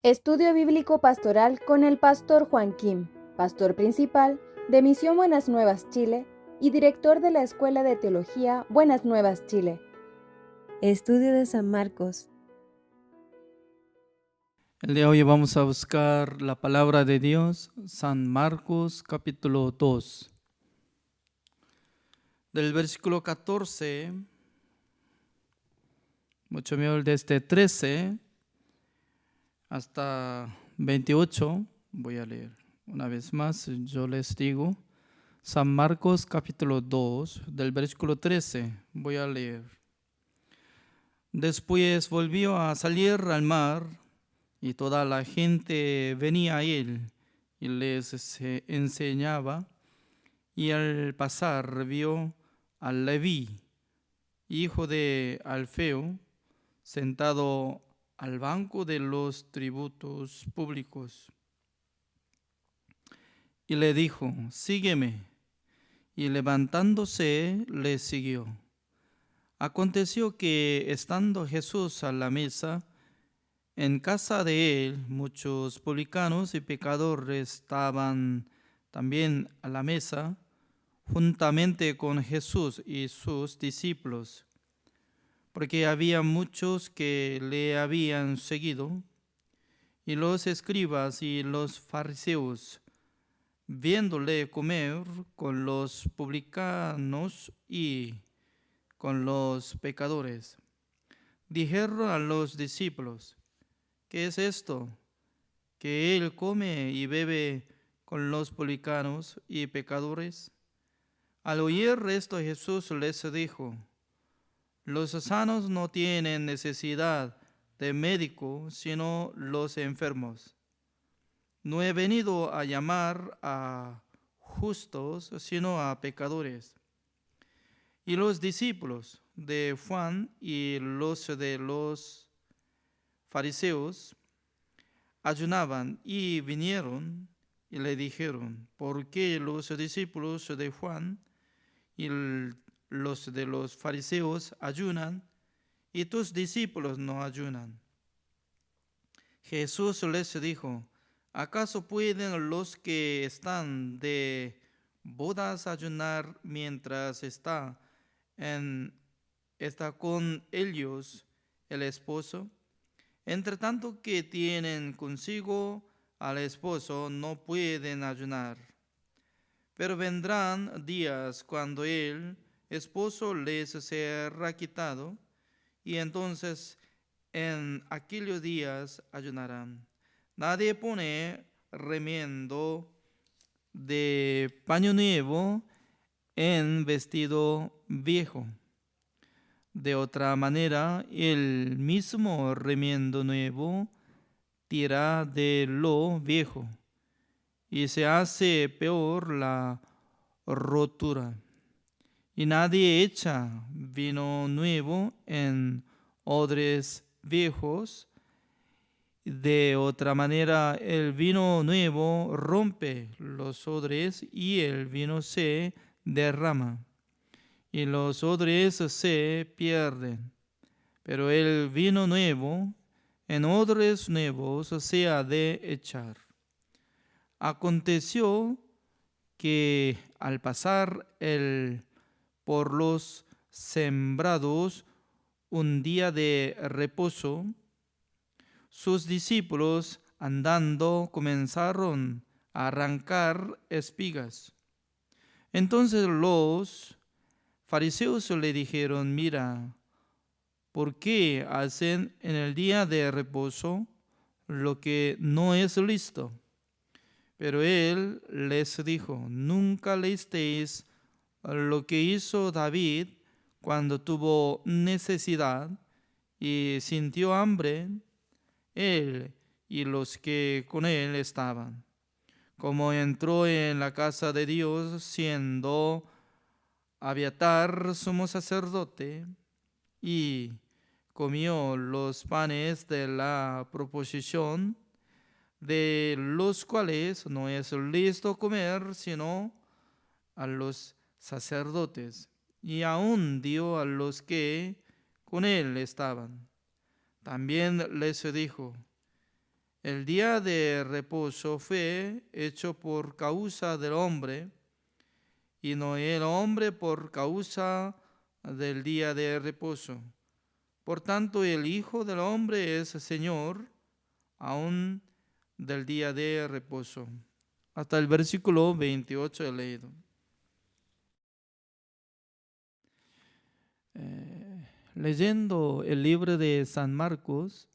Estudio Bíblico Pastoral con el Pastor Juan Kim, Pastor Principal de Misión Buenas Nuevas Chile y Director de la Escuela de Teología Buenas Nuevas Chile. Estudio de San Marcos. El día de hoy vamos a buscar la palabra de Dios, San Marcos capítulo 2. Del versículo 14, mucho mejor desde 13 hasta 28, voy a leer. Una vez más, yo les digo, San Marcos capítulo 2, del versículo 13, voy a leer. Después volvió a salir al mar y toda la gente venía a él y les enseñaba. Y al pasar vio a Leví, hijo de Alfeo, sentado al banco de los tributos públicos. Y le dijo: sígueme. Y levantándose le siguió. Aconteció que, estando Jesús a la mesa, en casa de él, muchos publicanos y pecadores estaban también a la mesa, juntamente con Jesús y sus discípulos, porque había muchos que le habían seguido. Y los escribas y los fariseos, viéndole comer con los publicanos y con los pecadores, dijeron a los discípulos: ¿qué es esto? ¿Que él come y bebe con los publicanos y pecadores? Al oír esto, Jesús les dijo: los sanos no tienen necesidad de médico, sino los enfermos. No he venido a llamar a justos, sino a pecadores. Y los discípulos de Juan y los de los fariseos ayunaban y vinieron y le dijeron: ¿por qué los discípulos de Juan y los de los fariseos ayunan y tus discípulos no ayunan? Jesús les dijo: ¿acaso pueden los que están de bodas ayunar mientras está con ellos el esposo? Entre tanto que tienen consigo al esposo, no pueden ayunar. Pero vendrán días cuando el esposo les será quitado, y entonces en aquellos días ayunarán. Nadie pone remiendo de paño nuevo en vestido viejo. De otra manera, el mismo remiendo nuevo tira de lo viejo, y se hace peor la rotura. Y nadie echa vino nuevo en odres viejos. De otra manera, el vino nuevo rompe los odres y el vino se derrama, y los odres se pierden. Pero el vino nuevo en odres nuevos se ha de echar. Aconteció que al pasar él por los sembrados un día de reposo, sus discípulos andando comenzaron a arrancar espigas. Entonces los fariseos le dijeron: mira, ¿por qué hacen en el día de reposo lo que no es lícito? Pero él les dijo: ¿nunca leísteis lo que hizo David cuando tuvo necesidad y sintió hambre, él y los que con él estaban? Como entró en la casa de Dios siendo Abiatar sumo sacerdote, y comió los panes de la proposición, de los cuales no es lícito comer sino a los sacerdotes, y aún dio a los que con él estaban. También les dijo: El día de reposo fue hecho por causa del hombre y no el hombre por causa del día de reposo. Por tanto, el Hijo del Hombre es Señor aún del día de reposo. Hasta el versículo 28 he leído. Leyendo el libro de San Marcos,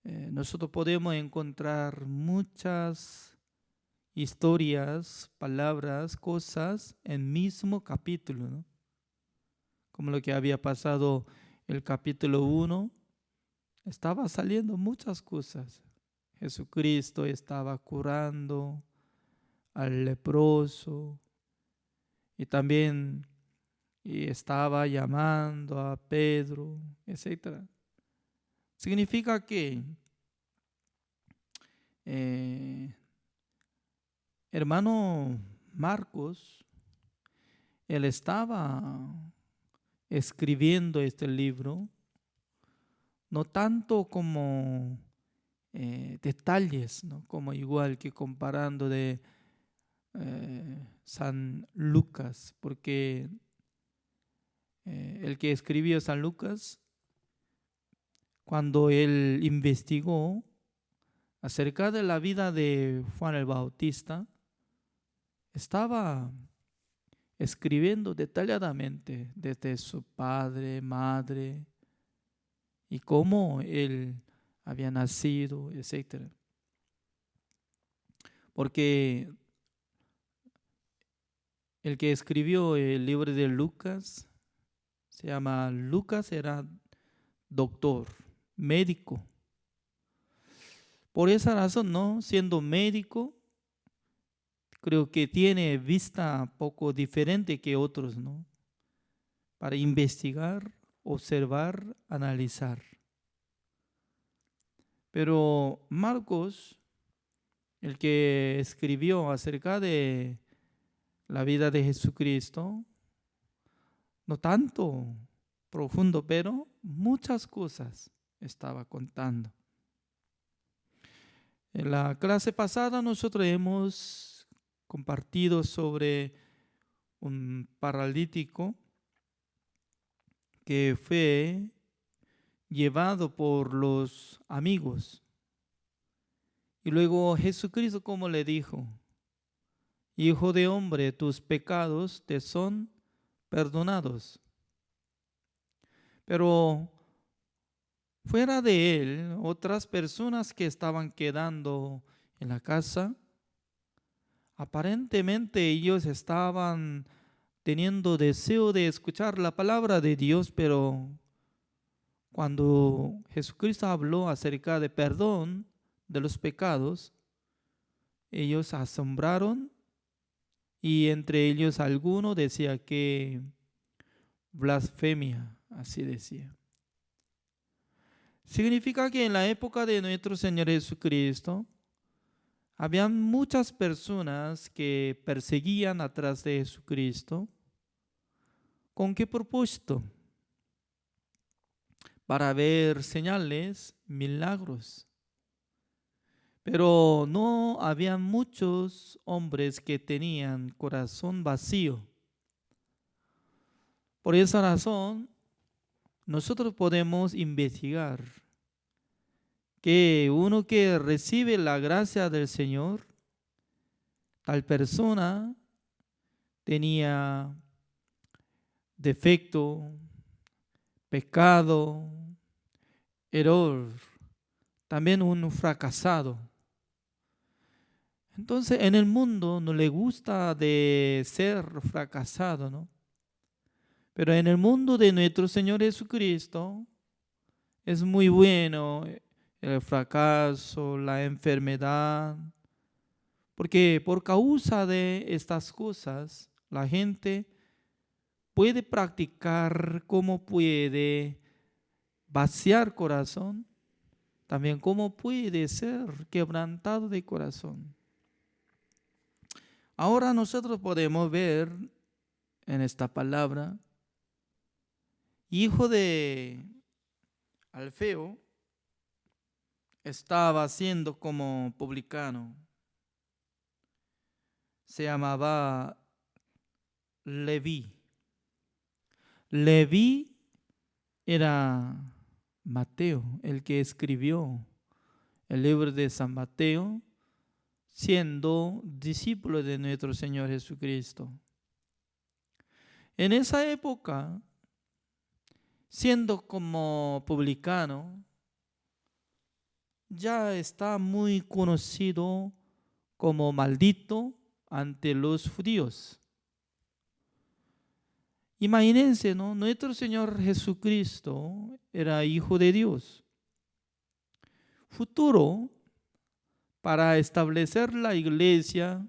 nosotros podemos encontrar muchas historias, palabras, cosas en mismo capítulo, ¿no? Como lo que había pasado el capítulo 1, estaba saliendo muchas cosas. Jesucristo estaba curando al leproso y también estaba llamando a Pedro, etc. Significa que hermano Marcos, él estaba escribiendo este libro, no tanto como detalles, ¿no? Como igual que comparando de San Lucas, porque el que escribió San Lucas, cuando él investigó acerca de la vida de Juan el Bautista, estaba escribiendo detalladamente desde su padre, madre y cómo él había nacido, etc. Porque el que escribió el libro de Lucas se llama Lucas, era doctor, médico. Por esa razón, ¿no? Siendo médico, creo que tiene vista poco diferente que otros, ¿no? Para investigar, observar, analizar. Pero Marcos, el que escribió acerca de la vida de Jesucristo, no tanto profundo, pero muchas cosas estaba contando. En la clase pasada nosotros hemos compartido sobre un paralítico que fue llevado por los amigos. Y luego Jesucristo, como le dijo: Hijo de hombre, tus pecados te son perdonados. Pero fuera de él, otras personas que estaban quedando en la casa, aparentemente ellos estaban teniendo deseo de escuchar la palabra de Dios, pero cuando Jesucristo habló acerca de perdón de los pecados, ellos se asombraron y entre ellos alguno decía que blasfemia, así decía. Significa que en la época de nuestro Señor Jesucristo, habían muchas personas que perseguían atrás de Jesucristo. ¿Con qué propósito? Para ver señales, milagros. Pero no había muchos hombres que tenían corazón vacío. Por esa razón, nosotros podemos investigar que uno que recibe la gracia del Señor, tal persona tenía defecto, pecado, error, también un fracasado. Entonces, en el mundo no le gusta de ser fracasado, ¿no? Pero en el mundo de nuestro Señor Jesucristo es muy bueno el fracaso, la enfermedad, porque por causa de estas cosas la gente puede practicar cómo puede vaciar corazón, también cómo puede ser quebrantado de corazón. Ahora nosotros podemos ver en esta palabra, hijo de Alfeo, estaba haciendo como publicano. Se llamaba Leví. Leví era Mateo, el que escribió el libro de San Mateo, siendo discípulo de nuestro Señor Jesucristo. En esa época, siendo como publicano, ya está muy conocido como maldito ante los judíos. Imagínense, ¿no? Nuestro Señor Jesucristo era hijo de Dios. Futuro, para establecer la iglesia,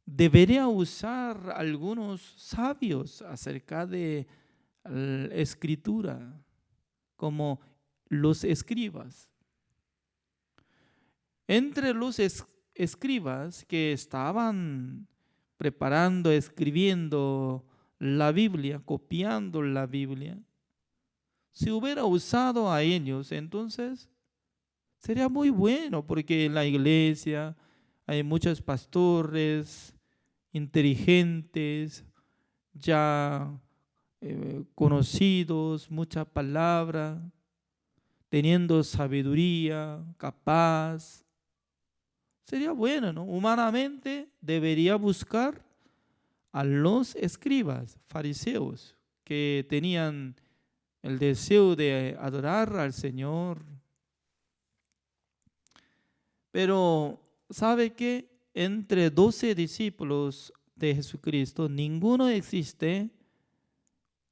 debería usar algunos sabios acerca de la escritura, como los escribas. Entre los escribas que estaban preparando, escribiendo la Biblia, copiando la Biblia, si hubiera usado a ellos, entonces sería muy bueno, porque en la iglesia hay muchos pastores inteligentes, ya conocidos, mucha palabra, teniendo sabiduría, capaz. Sería bueno, ¿no? Humanamente debería buscar a los escribas, fariseos, que tenían el deseo de adorar al Señor. Pero, ¿sabe qué? Entre 12 discípulos de Jesucristo, ninguno existe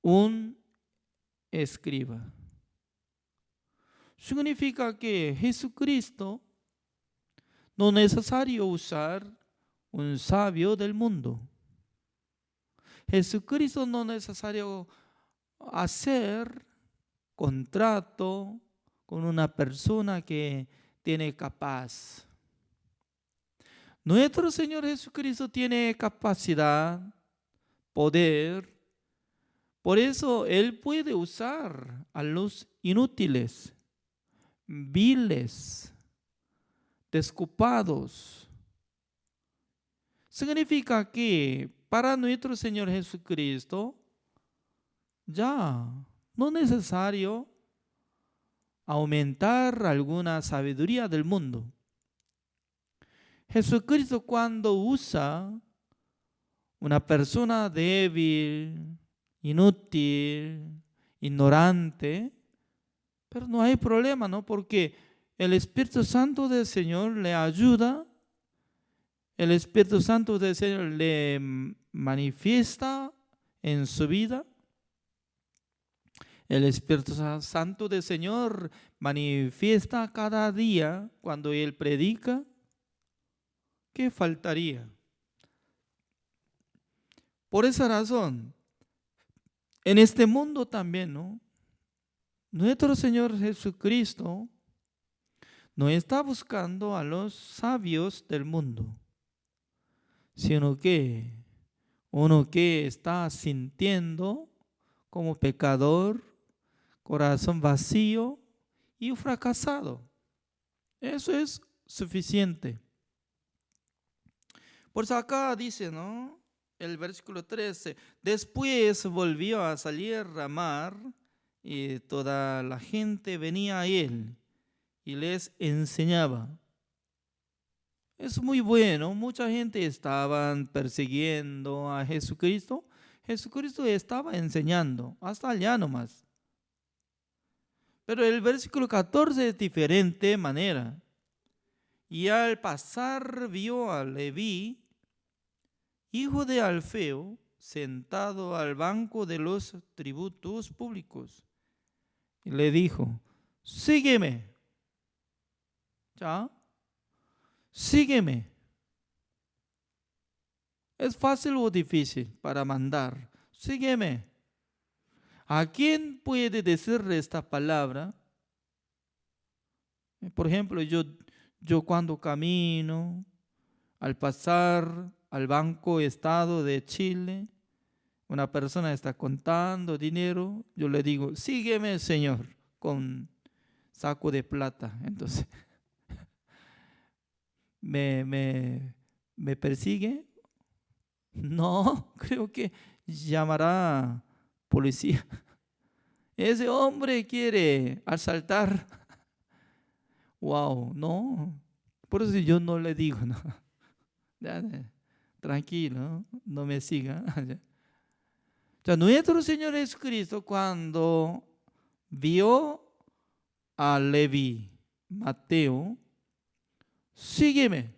un escriba. Significa que Jesucristo no es necesario usar un sabio del mundo. Jesucristo no es necesario hacer contrato con una persona que tiene capaz. Nuestro Señor Jesucristo tiene capacidad, poder. Por eso Él puede usar a los inútiles, viles, descupados. Significa que para nuestro Señor Jesucristo ya no es necesario aumentar alguna sabiduría del mundo. Jesucristo, cuando usa una persona débil, inútil, ignorante, pero no hay problema, ¿no? Porque el Espíritu Santo del Señor le ayuda, el Espíritu Santo del Señor le manifiesta en su vida. El Espíritu Santo del Señor manifiesta cada día cuando Él predica. ¿Qué faltaría? Por esa razón, en este mundo también, ¿no? Nuestro Señor Jesucristo no está buscando a los sabios del mundo, sino que uno que está sintiendo como pecador, corazón vacío y fracasado. Eso es suficiente. Por eso acá dice, ¿no? El versículo 13, después volvió a salir a mar y toda la gente venía a él y les enseñaba. Es muy bueno, mucha gente estaba persiguiendo a Jesucristo. Jesucristo estaba enseñando, hasta allá nomás. Pero el versículo 14 es diferente manera. Y al pasar vio a Leví, hijo de Alfeo, sentado al banco de los tributos públicos. Y le dijo, sígueme. ¿Ya? Sígueme. ¿Es fácil o difícil para mandar? Sígueme. ¿A quién puede decir esta palabra? Por ejemplo, yo cuando camino, al pasar al Banco Estado de Chile, una persona está contando dinero, yo le digo, sígueme, Señor, saco de plata. Entonces, ¿me persigue? No, creo que llamará policía. Ese hombre quiere asaltar. Wow, no. Por eso yo no le digo nada. Tranquilo, no me siga. Ya, nuestro Señor Jesucristo, cuando vio a Leví, Mateo, sígueme.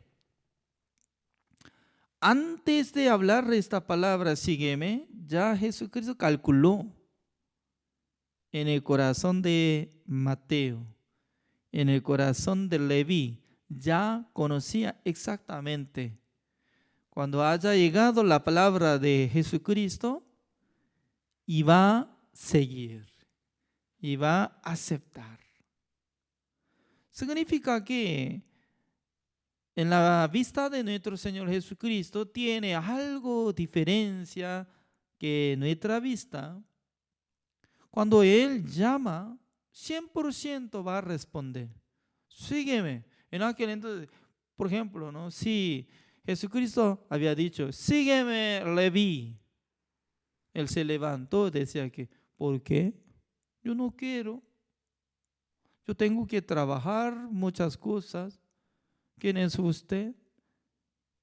Antes de hablar esta palabra, sígueme, ya Jesucristo calculó en el corazón de Mateo, en el corazón de Leví, ya conocía exactamente. Cuando haya llegado la palabra de Jesucristo, iba a seguir, iba a aceptar. Significa que en la vista de nuestro Señor Jesucristo tiene algo diferencia que nuestra vista. Cuando Él llama, 100% va a responder. Sígueme. En aquel entonces, por ejemplo, ¿no? Si Jesucristo había dicho, sígueme, Leví. Él se levantó y decía que, ¿por qué? Yo no quiero. Yo tengo que trabajar muchas cosas. ¿Quién es usted?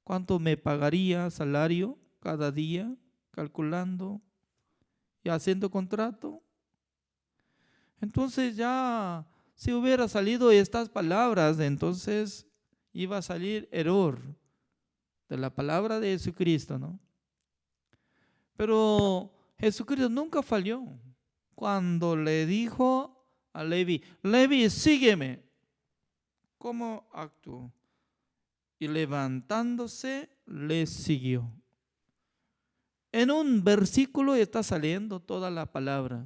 ¿Cuánto me pagaría salario cada día? Calculando y haciendo contrato. Entonces ya, si hubiera salido estas palabras, entonces iba a salir error de la palabra de Jesucristo, ¿no? Pero Jesucristo nunca falló. Cuando le dijo a Leví, Leví, sígueme. ¿Cómo actuó? Y levantándose, le siguió. En un versículo está saliendo toda la palabra.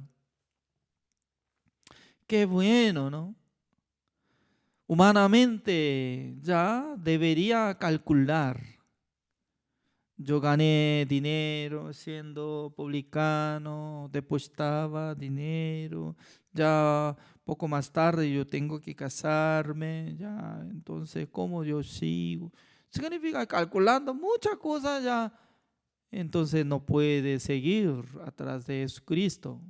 Qué bueno, ¿no? Humanamente ya debería calcular. Yo gané dinero siendo publicano, depositaba dinero, ya poco más tarde yo tengo que casarme, ya, entonces, ¿cómo yo sigo? Significa calculando muchas cosas ya, entonces no puede seguir atrás de Jesucristo.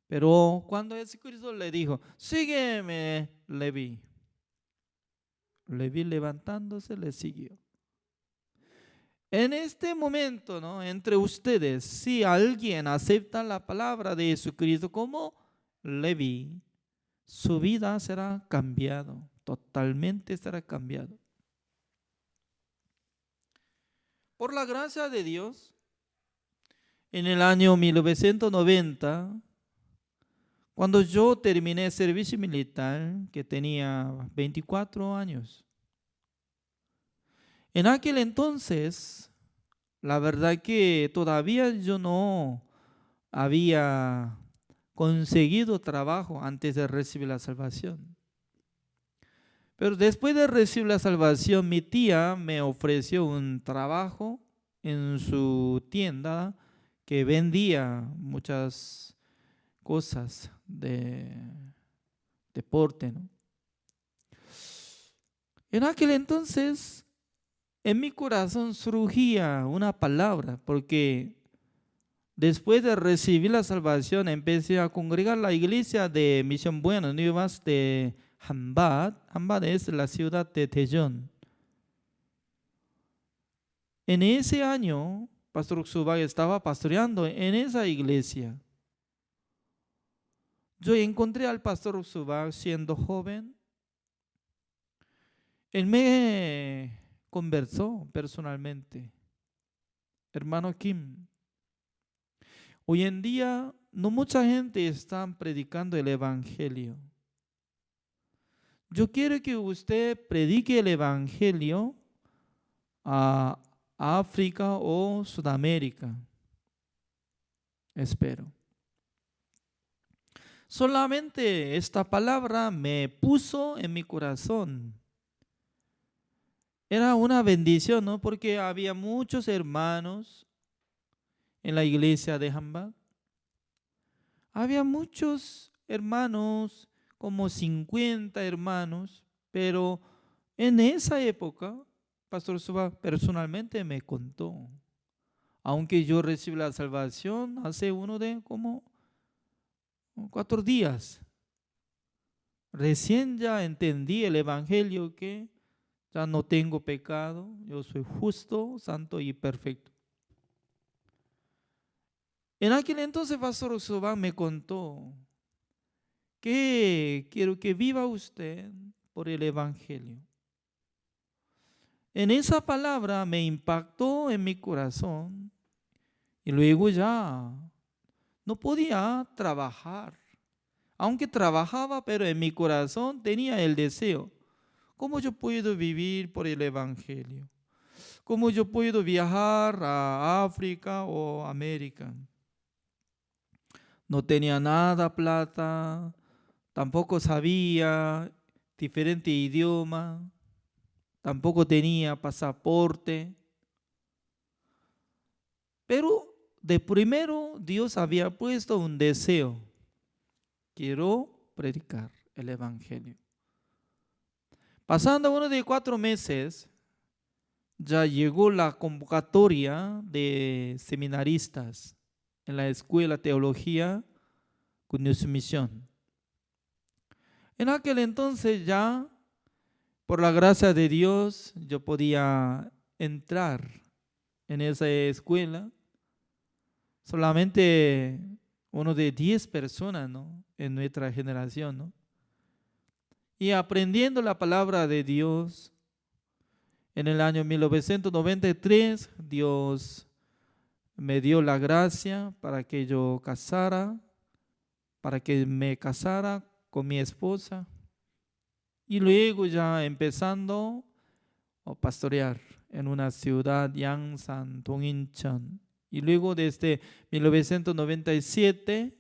Pero cuando Jesucristo le dijo, sígueme, Leví levantándose le siguió. En este momento, ¿no? Entre ustedes, si alguien acepta la palabra de Jesucristo como Leví, su vida será cambiado, totalmente será cambiado. Por la gracia de Dios, en el año 1990, cuando yo terminé el servicio militar, que tenía 24 años, en aquel entonces, la verdad que todavía yo no había conseguido trabajo antes de recibir la salvación. Pero después de recibir la salvación, mi tía me ofreció un trabajo en su tienda que vendía muchas cosas de deporte, ¿no? En aquel entonces, en mi corazón surgía una palabra, porque después de recibir la salvación empecé a congregar la iglesia de Misión Buenas Nuevas de Hambat. Hambat es la ciudad de Daejeon. En ese año, Pastor Uxubay estaba pastoreando en esa iglesia. Yo encontré al Pastor Uxubay siendo joven. Él me conversó personalmente. Hermano Kim, hoy en día no mucha gente está predicando el evangelio. Yo quiero que usted predique el evangelio a África o Sudamérica. Espero. Solamente esta palabra me puso en mi corazón. Era una bendición, ¿no? Porque había muchos hermanos en la iglesia de Hambat. Había muchos hermanos como 50 hermanos, pero en esa época, Pastor Suba personalmente me contó, aunque yo recibí la salvación hace uno de como 4 días, recién ya entendí el evangelio que ya no tengo pecado, yo soy justo, santo y perfecto. En aquel entonces Pastor Suba me contó que quiero que viva usted por el evangelio. En esa palabra me impactó en mi corazón y luego ya no podía trabajar. Aunque trabajaba, pero en mi corazón tenía el deseo. ¿Cómo yo puedo vivir por el evangelio? ¿Cómo yo puedo viajar a África o América? No tenía nada plata, tampoco sabía diferente idioma, tampoco tenía pasaporte. Pero de primero Dios había puesto un deseo. Quiero predicar el evangelio. Pasando uno de 4 meses, ya llegó la convocatoria de seminaristas en la escuela teología Misión. En aquel entonces ya, por la gracia de Dios, yo podía entrar en esa escuela. Solamente uno de 10 personas, ¿no?, en nuestra generación, ¿no? Y aprendiendo la palabra de Dios, en el año 1993, Dios me dio la gracia para que yo casara, para que me casara con mi esposa. Y luego ya empezando a pastorear en una ciudad, Yangsan, Dongincheon. Y luego desde 1997,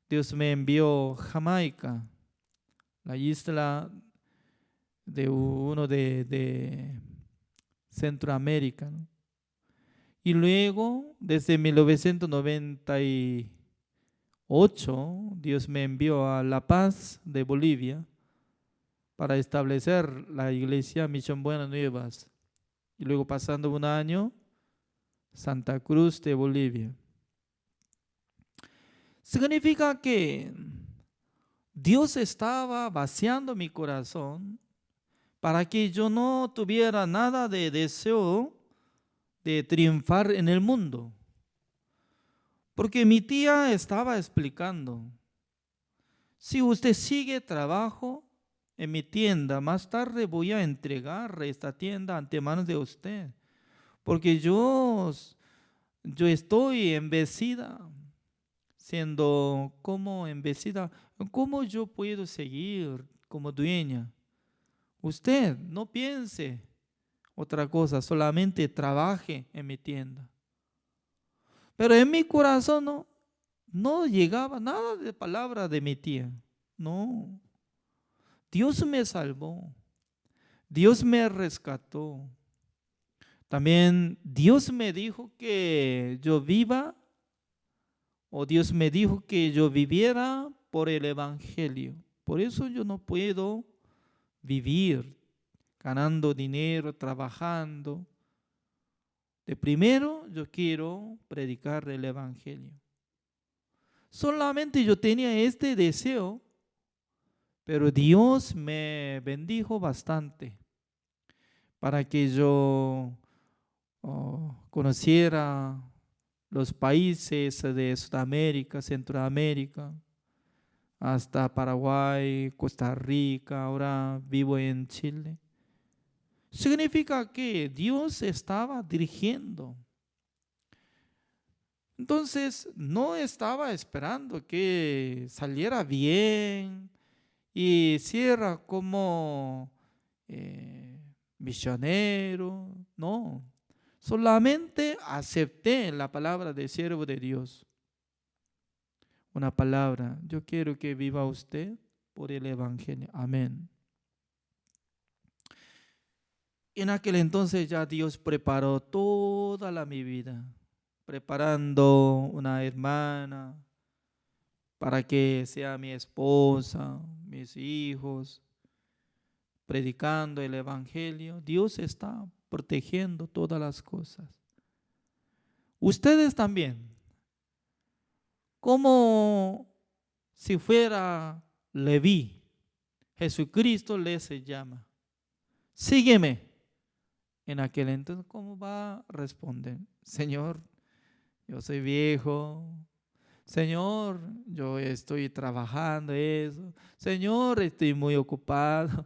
Dios me envió a Jamaica, la isla de uno de Centroamérica, ¿no? Y luego, desde 1998, Dios me envió a La Paz de Bolivia para establecer la iglesia Misión Buenas Nuevas. Y luego, pasando un año, Santa Cruz de Bolivia. Significa que Dios estaba vaciando mi corazón para que yo no tuviera nada de deseo de triunfar en el mundo. Porque mi tía estaba explicando, si usted sigue trabajo en mi tienda, más tarde voy a entregar esta tienda ante manos de usted. Porque yo estoy embebecida, siendo como embebecida. ¿Cómo yo puedo seguir como dueña? Usted no piense otra cosa, solamente trabaje en mi tienda. Pero en mi corazón no llegaba nada de palabra de mi tía. No. Dios me salvó. Dios me rescató. También Dios me dijo que yo viva, o Dios me dijo que yo viviera por el evangelio. Por eso yo no puedo vivir ganando dinero, trabajando. De primero yo quiero predicar el evangelio. Solamente yo tenía este deseo, pero Dios me bendijo bastante para que yo conociera los países de Sudamérica, Centroamérica, hasta Paraguay, Costa Rica, ahora vivo en Chile. Significa que Dios estaba dirigiendo. Entonces no estaba esperando que saliera bien y hiciera como misionero, no. Solamente acepté la palabra de siervo de Dios. Una palabra, yo quiero que viva usted por el evangelio. Amén. En aquel entonces ya Dios preparó mi vida, preparando una hermana para que sea mi esposa, mis hijos, predicando el Evangelio. Dios está protegiendo todas las cosas. Ustedes también, como si fuera Leví, Jesucristo les llama, sígueme. En aquel entonces, ¿cómo va a responder? Señor, yo soy viejo. Señor, yo estoy trabajando eso. Señor, estoy muy ocupado.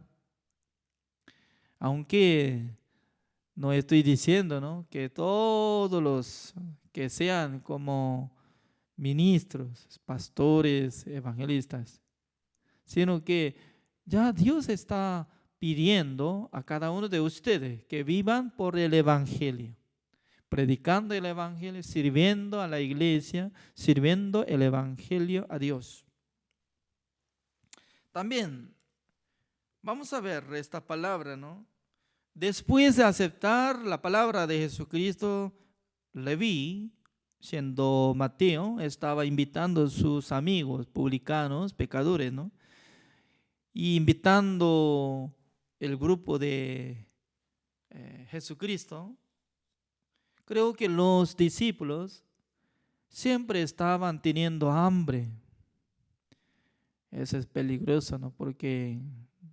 Aunque no estoy diciendo, ¿no?, que todos los que sean como ministros, pastores, evangelistas, sino que ya Dios está pidiendo a cada uno de ustedes que vivan por el Evangelio, predicando el Evangelio, sirviendo a la iglesia, sirviendo el Evangelio a Dios. También vamos a ver esta palabra, ¿no? Después de aceptar la palabra de Jesucristo, Leví, siendo Mateo, estaba invitando a sus amigos publicanos, pecadores, ¿no? Y invitando el grupo de Jesucristo. Creo que los discípulos siempre estaban teniendo hambre. Eso es peligroso, ¿no? Porque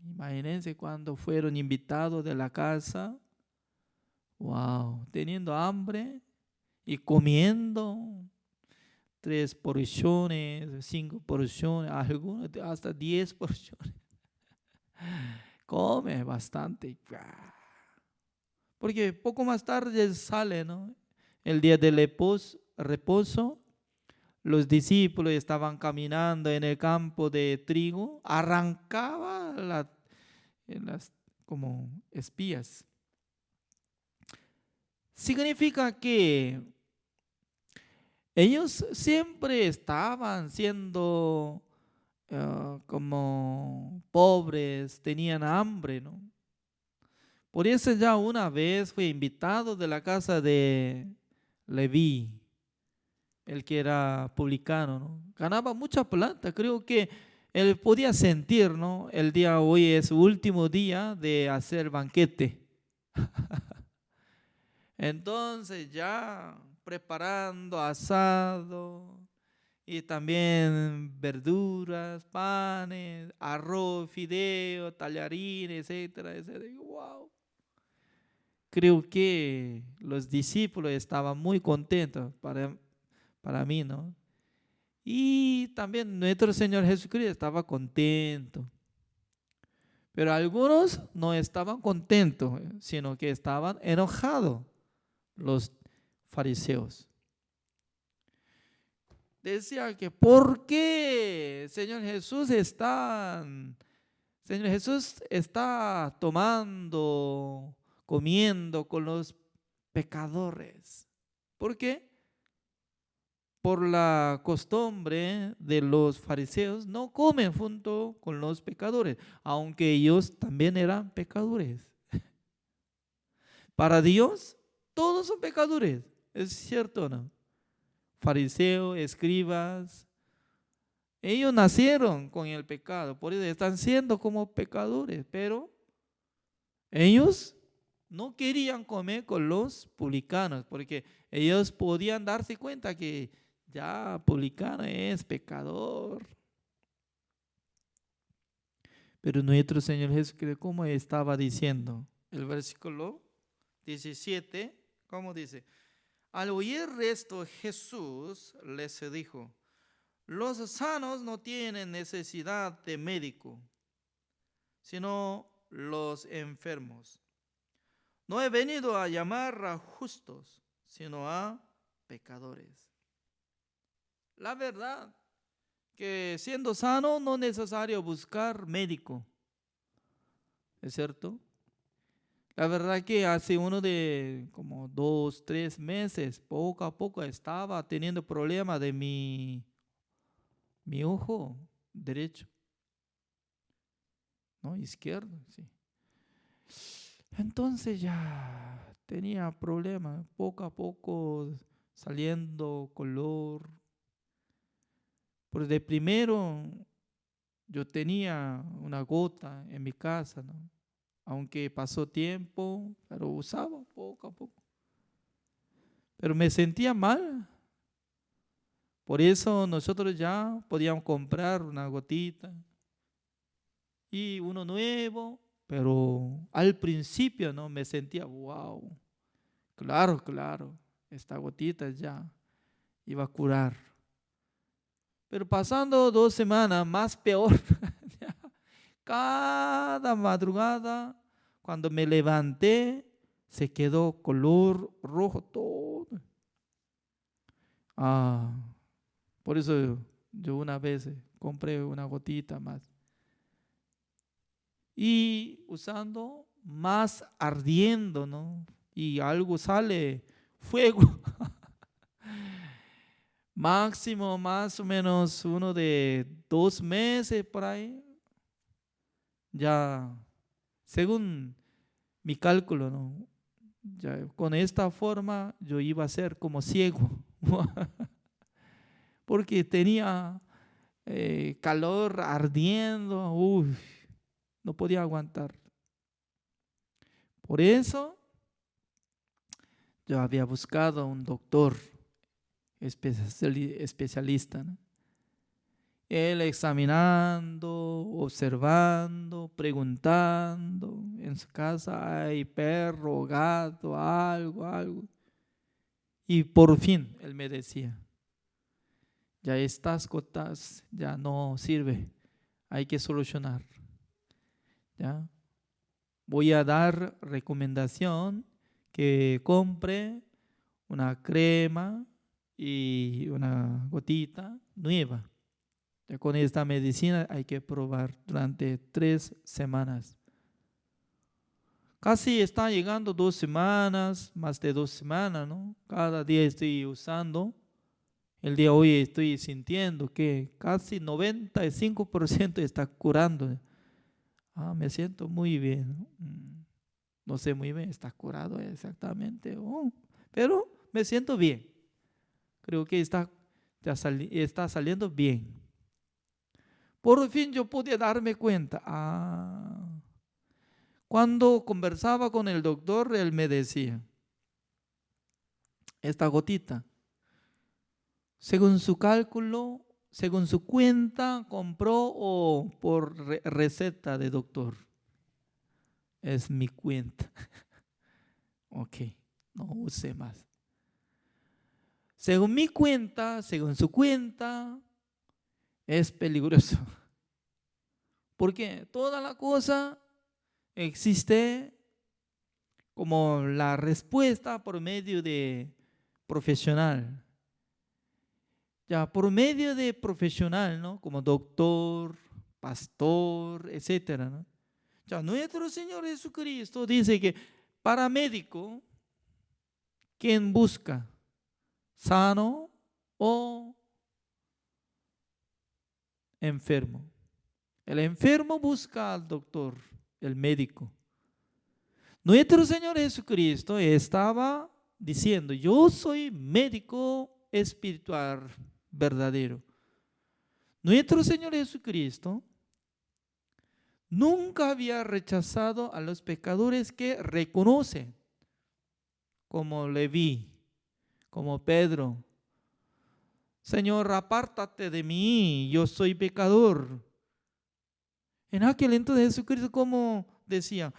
imagínense cuando fueron invitados de la casa, wow, teniendo hambre y comiendo 3 porciones, 5 porciones, algunos hasta 10 porciones. Come bastante. Porque poco más tarde sale, ¿no?, el día del reposo. Los discípulos estaban caminando en el campo de trigo, arrancaba las como espías. Significa que ellos siempre estaban siendo como pobres, tenían hambre, ¿no? Por eso ya una vez fue invitado de la casa de Leví, el que era publicano, ¿no? Ganaba mucha plata. Creo que él podía sentir, ¿no?, el día hoy es su último día de hacer banquete. Entonces ya preparando asado y también verduras, panes, arroz, fideo, tallarines, etcétera, etcétera. Wow. Creo que los discípulos estaban muy contentos para mí, ¿no? Y también nuestro Señor Jesucristo estaba contento. Pero algunos no estaban contentos, sino que estaban enojados, los fariseos. Decía que ¿por qué Señor Jesús está tomando, comiendo con los pecadores? ¿Por qué? Por la costumbre de los fariseos, no comen junto con los pecadores, aunque ellos también eran pecadores. Para Dios, todos son pecadores, ¿es cierto o no? Fariseos, escribas, ellos nacieron con el pecado, por eso están siendo como pecadores, pero ellos no querían comer con los publicanos, porque ellos podían darse cuenta que ya publicano es pecador. Pero nuestro Señor Jesucristo, ¿cómo estaba diciendo? El versículo 17, ¿cómo dice? Al oír esto, Jesús les dijo: los sanos no tienen necesidad de médico, sino los enfermos. No he venido a llamar a justos, sino a pecadores. La verdad que siendo sano no es necesario buscar médico, ¿es cierto? La verdad que hace uno de como 2, 3 meses, poco a poco estaba teniendo problemas de mi ojo derecho, ¿no? Izquierdo, sí. Entonces ya tenía problemas, poco a poco saliendo color, Porque de primero yo tenía una gota en mi casa, ¿no? Aunque pasó tiempo, pero usaba poco a poco. Pero me sentía mal. Por eso nosotros ya podíamos comprar una gotita y uno nuevo, pero al principio, ¿no? Me sentía, wow, claro, esta gotita ya iba a curar. Pero pasando 2 semanas, más peor. Cada madrugada, cuando me levanté, se quedó color rojo todo. Por eso yo una vez compré una gotita más. Y usando más ardiendo, ¿no? Y algo sale, fuego. Máximo, más o menos uno de 2 meses por ahí. Ya, según mi cálculo, ¿no? Ya, con esta forma yo iba a ser como ciego. Porque tenía calor ardiendo. Uy, no podía aguantar. Por eso yo había buscado un doctor especialista, ¿no? Él examinando, observando, preguntando. En su casa hay perro, gato, algo. Y por fin él me decía, ya estas gotas ya no sirve, hay que solucionar. ¿Ya? Voy a dar recomendación que compre una crema y una gotita nueva. Ya con esta medicina hay que probar durante 3 semanas. Casi está llegando 2 semanas, más de 2 semanas, ¿no? Cada día estoy usando. El día de hoy estoy sintiendo que casi 95% está curando. Me siento muy bien, ¿no? No sé muy bien, está curado exactamente. Pero me siento bien. Creo que está saliendo bien. Por fin yo pude darme cuenta. Cuando conversaba con el doctor, él me decía, esta gotita, según su cálculo, según su cuenta, compró o por receta de doctor. Es mi cuenta. Ok, no use más. Según mi cuenta, según su cuenta, es peligroso. Porque toda la cosa existe como la respuesta por medio de profesional. Ya, por medio de profesional, ¿no? Como doctor, pastor, etcétera, ¿no? Ya, nuestro Señor Jesucristo dice que para médico, quien busca sano o enfermo. El enfermo busca al doctor, el médico. Nuestro Señor Jesucristo estaba diciendo, yo soy médico espiritual verdadero. Nuestro Señor Jesucristo nunca había rechazado a los pecadores que reconocen, como Leví, como Pedro. Señor, apártate de mí, yo soy pecador. En aquel entonces Jesucristo como decía,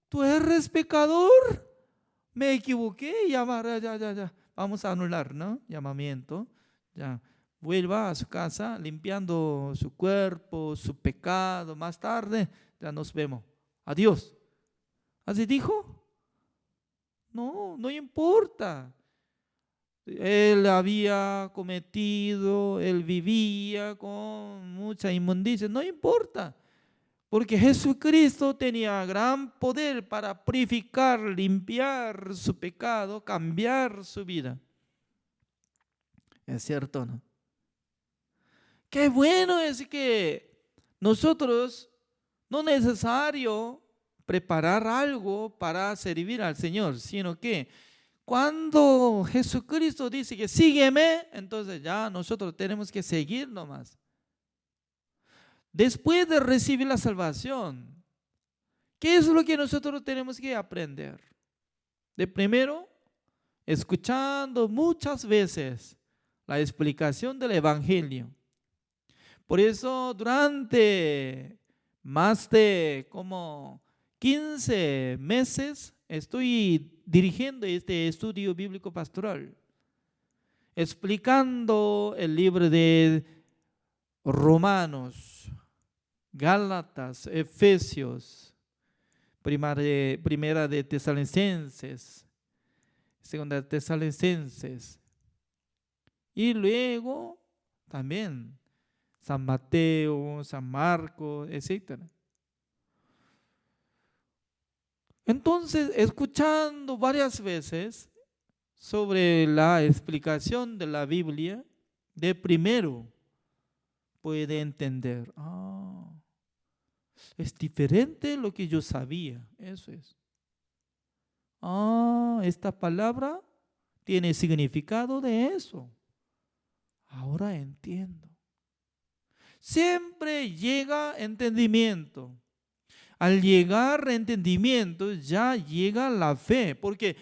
¿tú eres pecador? Me equivoqué, ya, vamos a anular, ¿no? Llamamiento, ya. Vuelva a su casa limpiando su cuerpo, su pecado. Más tarde ya nos vemos. Adiós. ¿Así dijo? No, no importa. Él había cometido, él vivía con mucha inmundicia. No importa. Porque Jesucristo tenía gran poder para purificar, limpiar su pecado, cambiar su vida. ¿Es cierto, no? Qué bueno es que nosotros no es necesario preparar algo para servir al Señor, sino que Cuando Jesucristo dice que sígueme, entonces ya nosotros tenemos que seguir nomás. Después de recibir la salvación, ¿qué es lo que nosotros tenemos que aprender? De primero, escuchando muchas veces la explicación del Evangelio. Por eso durante más de como 15 meses estoy dirigiendo este estudio bíblico pastoral, explicando el libro de Romanos, Gálatas, Efesios, primera de Tesalonicenses, segunda de Tesalonicenses, y luego también San Mateo, San Marcos, etc. Entonces, escuchando varias veces sobre la explicación de la Biblia, de primero puede entender, es diferente lo que yo sabía, eso es. Esta palabra tiene significado de eso. Ahora entiendo. Siempre llega entendimiento. Al llegar entendimiento ya llega la fe, porque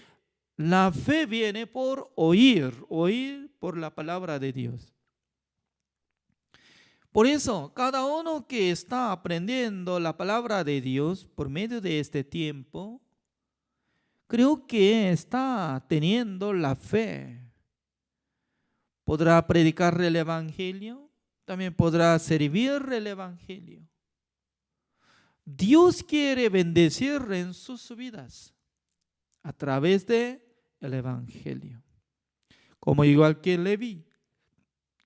la fe viene por oír por la palabra de Dios. Por eso, cada uno que está aprendiendo la palabra de Dios por medio de este tiempo, creo que está teniendo la fe. Podrá predicar el Evangelio, también podrá servir el Evangelio. Dios quiere bendecir en sus vidas a través de el Evangelio. Como igual que Leví,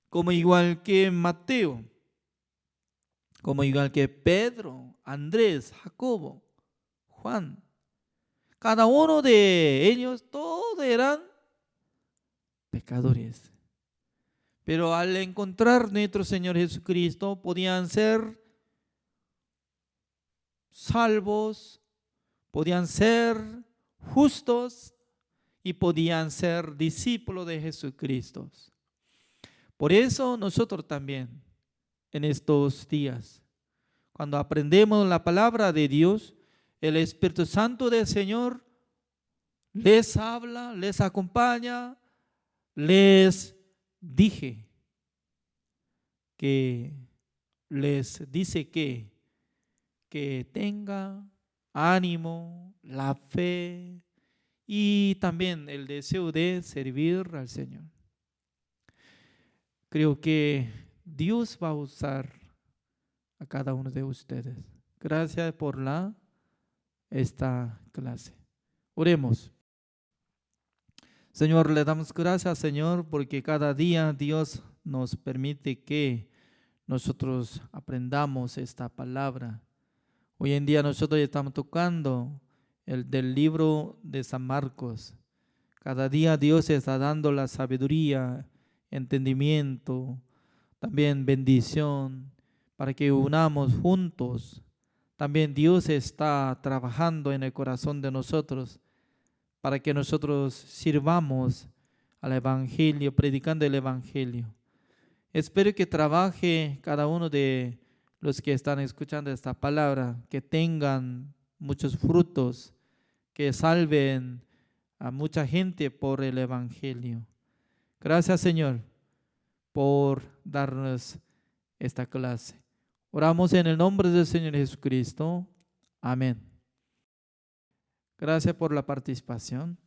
como igual que Mateo, como igual que Pedro, Andrés, Jacobo, Juan. Cada uno de ellos, todos eran pecadores. Pero al encontrar nuestro Señor Jesucristo, podían ser salvos, podían ser justos y podían ser discípulos de Jesucristo. Por eso nosotros también, en estos días, cuando aprendemos la palabra de Dios, el Espíritu Santo del Señor les habla, les acompaña, les dice que tenga ánimo, la fe y también el deseo de servir al Señor. Creo que Dios va a usar a cada uno de ustedes. Gracias por esta clase. Oremos. Señor, le damos gracias, Señor, porque cada día Dios nos permite que nosotros aprendamos esta palabra. Hoy en día nosotros estamos tocando el del libro de San Marcos. Cada día Dios está dando la sabiduría, entendimiento, también bendición, para que unamos juntos. También Dios está trabajando en el corazón de nosotros, para que nosotros sirvamos al Evangelio, predicando el Evangelio. Espero que trabaje cada uno de los que están escuchando esta palabra, que tengan muchos frutos, que salven a mucha gente por el Evangelio. Gracias, Señor, por darnos esta clase. Oramos en el nombre del Señor Jesucristo. Amén. Gracias por la participación.